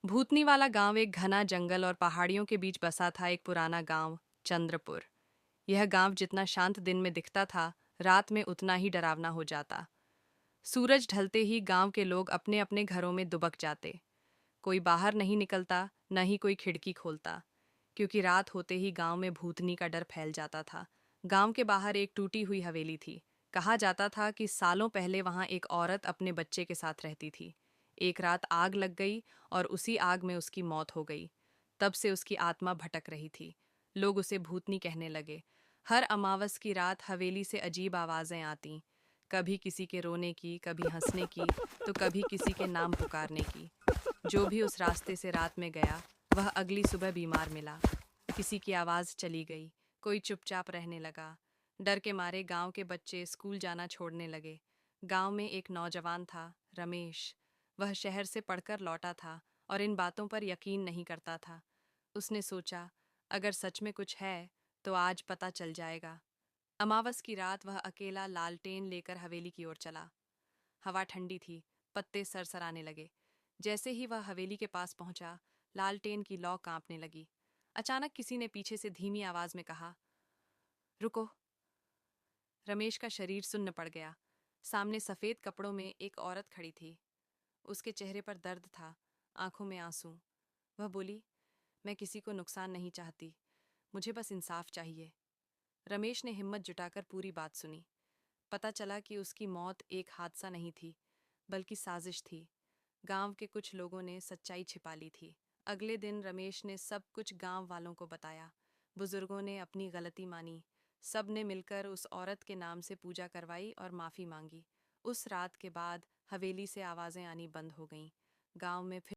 भूतनी वाला गांव एक घना जंगल और पहाड़ियों के बीच बसा था। एक पुराना गांव, चंद्रपुर। यह गांव जितना शांत दिन में दिखता था, रात में उतना ही डरावना हो जाता। सूरज ढलते ही गांव के लोग अपने अपने घरों में दुबक जाते। कोई बाहर नहीं निकलता, न ही कोई खिड़की खोलता, क्योंकि रात होते ही गांव में भूतनी का डर फैल जाता था। गांव के बाहर एक टूटी हुई हवेली थी। कहा जाता था कि सालों पहले वहां एक औरत अपने बच्चे के साथ रहती थी। एक रात आग लग गई और उसी आग में उसकी मौत हो गई। तब से उसकी आत्मा भटक रही थी। लोग उसे भूतनी कहने लगे। हर अमावस की रात हवेली से अजीब आवाजें आती, कभी किसी के रोने की, कभी हंसने की, तो कभी किसी के नाम पुकारने की। जो भी उस रास्ते से रात में गया, वह अगली सुबह बीमार मिला। किसी की आवाज चली गई, कोई चुपचाप रहने लगा। डर के मारे गांव के बच्चे स्कूल जाना छोड़ने लगे। गांव में एक नौजवान था, रमेश। वह शहर से पढ़कर लौटा था और इन बातों पर यकीन नहीं करता था। उसने सोचा, अगर सच में कुछ है तो आज पता चल जाएगा। अमावस की रात वह अकेला लालटेन लेकर हवेली की ओर चला। हवा ठंडी थी, पत्ते सरसराने लगे। जैसे ही वह हवेली के पास पहुंचा, लालटेन की लौ कांपने लगी। अचानक किसी ने पीछे से धीमी आवाज में कहा, रुको। रमेश का शरीर सुन्न पड़ गया। सामने सफेद कपड़ों में एक औरत खड़ी थी। उसके चेहरे पर दर्द था, आंखों में आंसू। वह बोली, मैं किसी को नुकसान नहीं चाहती, मुझे बस इंसाफ चाहिए। रमेश ने हिम्मत जुटाकर पूरी बात सुनी। पता चला कि उसकी मौत एक हादसा नहीं थी, बल्कि साजिश थी। गांव के कुछ लोगों ने सच्चाई छिपा ली थी। अगले दिन रमेश ने सब कुछ गांव वालों को बताया। बुजुर्गों ने अपनी गलती मानी। सब ने मिलकर उस औरत के नाम से पूजा करवाई और माफी मांगी। उस रात के बाद हवेली से आवाजें आनी बंद हो गईं। गांव में फिर